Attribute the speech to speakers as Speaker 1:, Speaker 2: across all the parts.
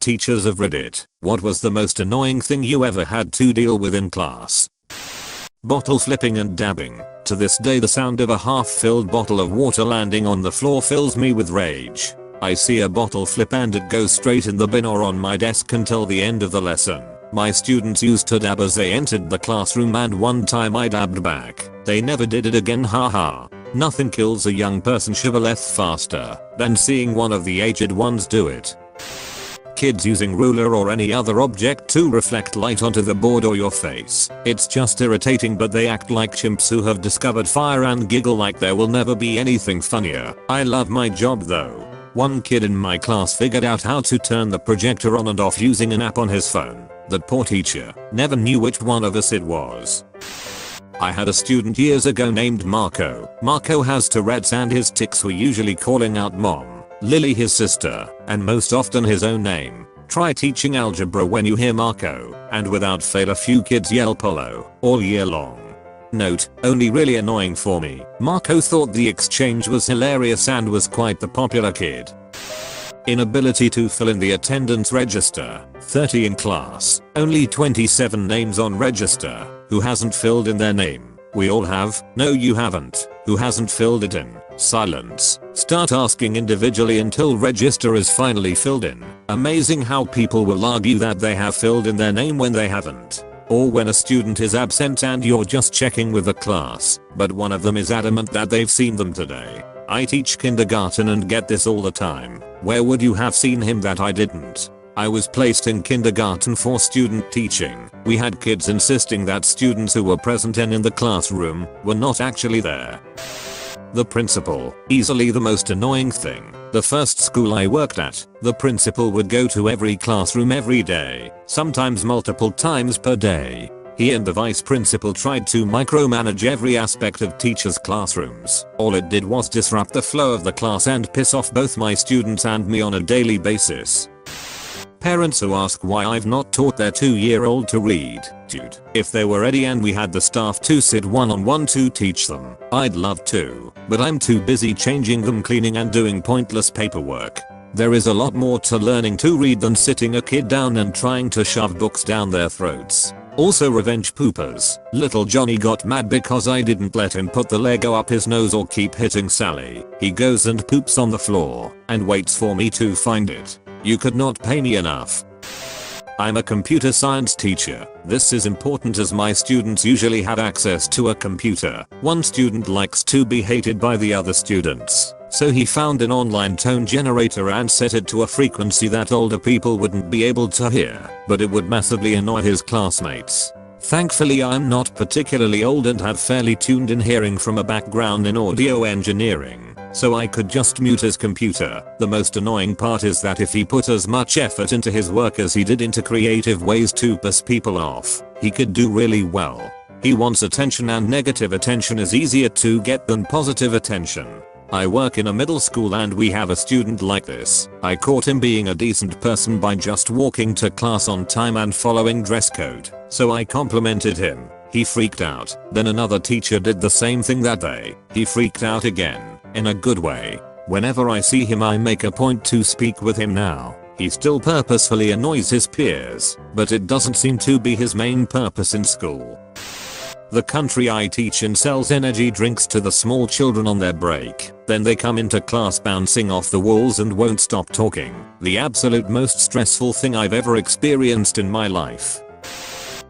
Speaker 1: teachers of Reddit, what was the most annoying thing you ever had to deal with in class? Bottle flipping and dabbing. To this day the sound of a half-filled bottle of water landing on the floor fills me with rage. I see a bottle flip and it goes straight in the bin or on my desk until the end of the lesson. My students used to dab as they entered the classroom, and one time I dabbed back. They never did it again, haha. Nothing kills a young person shibboleth faster than seeing one of the aged ones do it. Kids using ruler or any other object to reflect light onto the board or your face. It's just irritating, but they act like chimps who have discovered fire and giggle like there will never be anything funnier. I love my job though. One kid in my class figured out how to turn the projector on and off using an app on his phone. That poor teacher never knew which one of us it was. I had a student years ago named Marco. Marco has Tourette's and his tics were usually calling out mom, Lily his sister, and most often his own name. Try teaching algebra when you hear Marco, and without fail a few kids yell Polo all year long. Note, only really annoying for me. Marco thought the exchange was hilarious and was quite the popular kid. Inability to fill in the attendance register. 30 in class, only 27 names on register. Who hasn't filled in their name? We all have. No, you haven't. Who hasn't filled it in? Silence. Start asking individually until register is finally filled in. Amazing how people will argue that they have filled in their name when they haven't. Or when a student is absent and you're just checking with the class, but one of them is adamant that they've seen them today. I teach kindergarten and get this all the time. Where would you have seen him that I didn't? I was placed in kindergarten for student teaching. We had kids insisting that students who were present and in the classroom were not actually there. The principal, easily the most annoying thing. The first school I worked at, the principal would go to every classroom every day, sometimes multiple times per day. He and the vice principal tried to micromanage every aspect of teachers' classrooms. All it did was disrupt the flow of the class and piss off both my students and me on a daily basis. Parents who ask why I've not taught their 2-year-old to read. Dude, if they were ready and we had the staff to sit one-on-one to teach them, I'd love to, but I'm too busy changing them, cleaning and doing pointless paperwork. There is a lot more to learning to read than sitting a kid down and trying to shove books down their throats. Also revenge poopers. Little Johnny got mad because I didn't let him put the Lego up his nose or keep hitting Sally. He goes and poops on the floor and waits for me to find it. You could not pay me enough. I'm a computer science teacher. This is important as my students usually have access to a computer. One student likes to be hated by the other students, so he found an online tone generator and set it to a frequency that older people wouldn't be able to hear, but it would massively annoy his classmates. Thankfully I'm not particularly old and have fairly tuned in hearing from a background in audio engineering, so I could just mute his computer. The most annoying part is that if he put as much effort into his work as he did into creative ways to piss people off, he could do really well. He wants attention, and negative attention is easier to get than positive attention. I work in a middle school and we have a student like this. I caught him being a decent person by just walking to class on time and following dress code, so I complimented him. He freaked out. Then another teacher did the same thing that day. He freaked out again, in a good way. Whenever I see him I make a point to speak with him now. He still purposefully annoys his peers, but it doesn't seem to be his main purpose in school. The country I teach in sells energy drinks to the small children on their break. Then they come into class bouncing off the walls and won't stop talking. The absolute most stressful thing I've ever experienced in my life.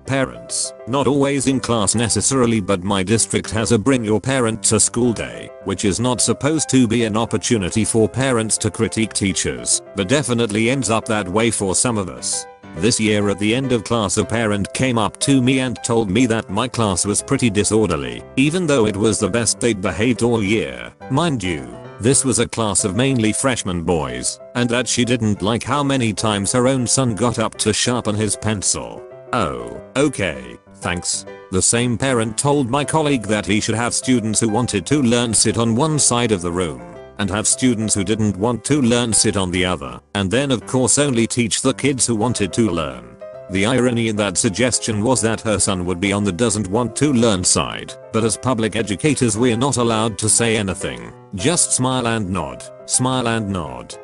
Speaker 1: Parents, not always in class necessarily, but my district has a bring your parent to school day, which is not supposed to be an opportunity for parents to critique teachers, but definitely ends up that way for some of us. This year at the end of class a parent came up to me and told me that my class was pretty disorderly, even though it was the best they'd behaved all year. Mind you, this was a class of mainly freshman boys, and that she didn't like how many times her own son got up to sharpen his pencil. Oh, okay, thanks. The same parent told my colleague that he should have students who wanted to learn sit on one side of the room, and have students who didn't want to learn sit on the other, and then of course only teach the kids who wanted to learn. The irony in that suggestion was that her son would be on the doesn't want to learn side, but as public educators we're not allowed to say anything. Just smile and nod. Smile and nod.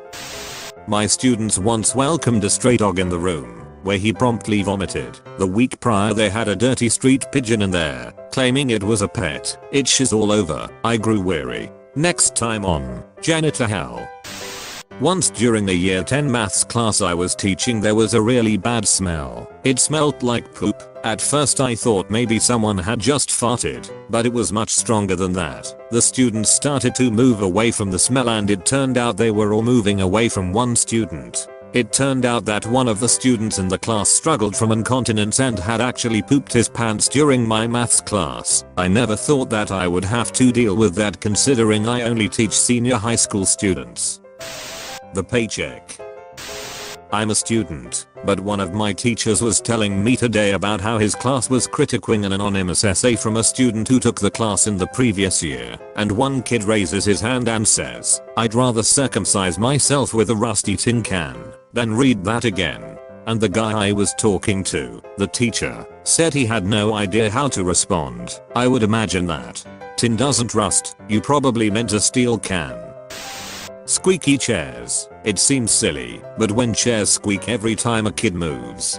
Speaker 1: My students once welcomed a stray dog in the room, where he promptly vomited. The week prior they had a dirty street pigeon in there, claiming it was a pet. It shiz all over. I grew weary. Next time on Janitor Hell. Once during the year 10 maths class I was teaching there was a really bad smell. It smelled like poop. At first I thought maybe someone had just farted, but it was much stronger than that. The students started to move away from the smell and it turned out they were all moving away from one student. It turned out that one of the students in the class struggled from incontinence and had actually pooped his pants during my maths class. I never thought that I would have to deal with that considering I only teach senior high school students. The paycheck. I'm a student, but one of my teachers was telling me today about how his class was critiquing an anonymous essay from a student who took the class in the previous year, and one kid raises his hand and says, "I'd rather circumcise myself with a rusty tin can than read that again." And the guy I was talking to, the teacher, said he had no idea how to respond. I would imagine that tin doesn't rust, you probably meant a steel can. Squeaky chairs. It seems silly, but when chairs squeak every time a kid moves.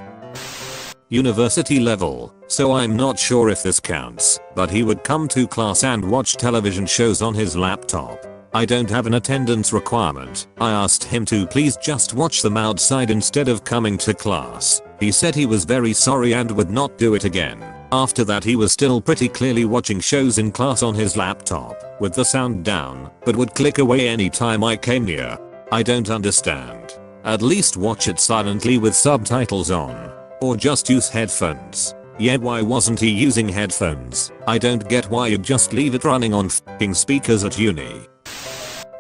Speaker 1: University level, so I'm not sure if this counts, but he would come to class and watch television shows on his laptop. I don't have an attendance requirement. I asked him to please just watch them outside instead of coming to class. He said he was very sorry and would not do it again. After that he was still pretty clearly watching shows in class on his laptop, with the sound down, but would click away anytime I came near. I don't understand. At least watch it silently with subtitles on. Or just use headphones. Yeah, why wasn't he using headphones? I don't get why you'd just leave it running on f***ing speakers at uni.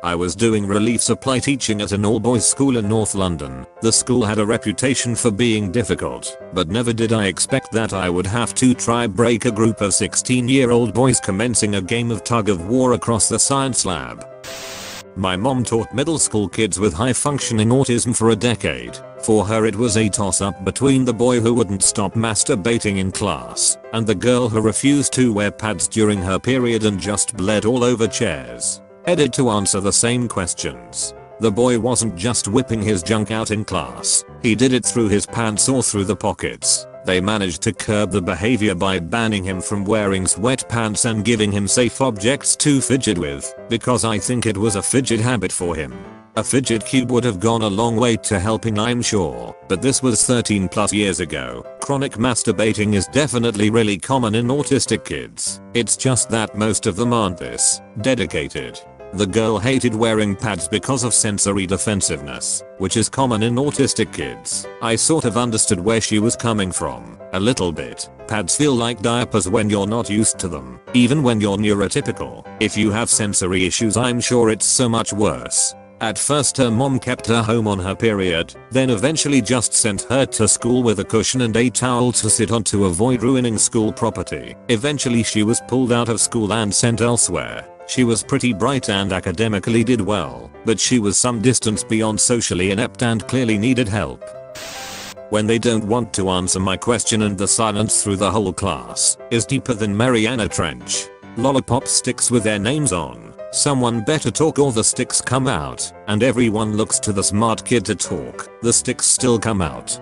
Speaker 1: I was doing relief supply teaching at an all-boys school in North London. The school had a reputation for being difficult, but never did I expect that I would have to try break a group of 16-year-old boys commencing a game of tug-of-war across the science lab. My mom taught middle school kids with high-functioning autism for a decade. For her it was a toss-up between the boy who wouldn't stop masturbating in class, and the girl who refused to wear pads during her period and just bled all over chairs. Edit to answer the same questions. The boy wasn't just whipping his junk out in class, he did it through his pants or through the pockets. They managed to curb the behavior by banning him from wearing sweatpants and giving him safe objects to fidget with, because I think it was a fidget habit for him. A fidget cube would have gone a long way to helping, I'm sure, but this was 13 plus years ago. Chronic masturbating is definitely really common in autistic kids. It's just that most of them aren't this dedicated. The girl hated wearing pads because of sensory defensiveness, which is common in autistic kids. I sort of understood where she was coming from, a little bit. Pads feel like diapers when you're not used to them, even when you're neurotypical. If you have sensory issues, I'm sure it's so much worse. At first her mom kept her home on her period, then eventually just sent her to school with a cushion and a towel to sit on to avoid ruining school property. Eventually she was pulled out of school and sent elsewhere. She was pretty bright and academically did well, but she was some distance beyond socially inept and clearly needed help. When they don't want to answer my question and the silence through the whole class is deeper than Mariana Trench. Lollipop sticks with their names on. Someone better talk or the sticks come out, and everyone looks to the smart kid to talk. The sticks still come out.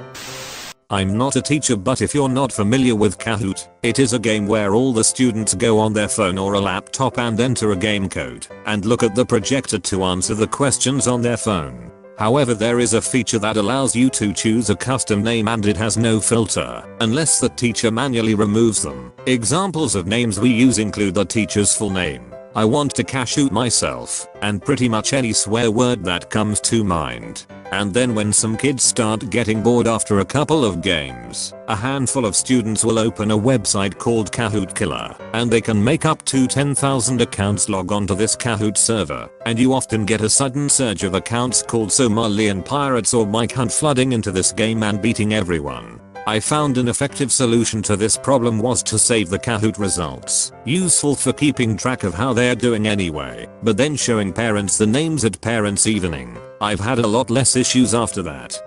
Speaker 1: I'm not a teacher, but if you're not familiar with Kahoot, it is a game where all the students go on their phone or a laptop and enter a game code and look at the projector to answer the questions on their phone. However, there is a feature that allows you to choose a custom name and it has no filter, unless the teacher manually removes them. Examples of names we use include the teacher's full name, I want to Kahoot myself, and pretty much any swear word that comes to mind. And then when some kids start getting bored after a couple of games, a handful of students will open a website called Kahoot Killer, and they can make up to 10,000 accounts log onto this Kahoot server, and you often get a sudden surge of accounts called Somalian pirates or Mike Hunt flooding into this game and beating everyone. I found an effective solution to this problem was to save the Kahoot results, useful for keeping track of how they're doing anyway, but then showing parents the names at parents' evening. I've had a lot less issues after that.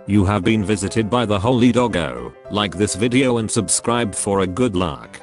Speaker 1: You have been visited by the holy doggo. Like this video and subscribe for a good luck.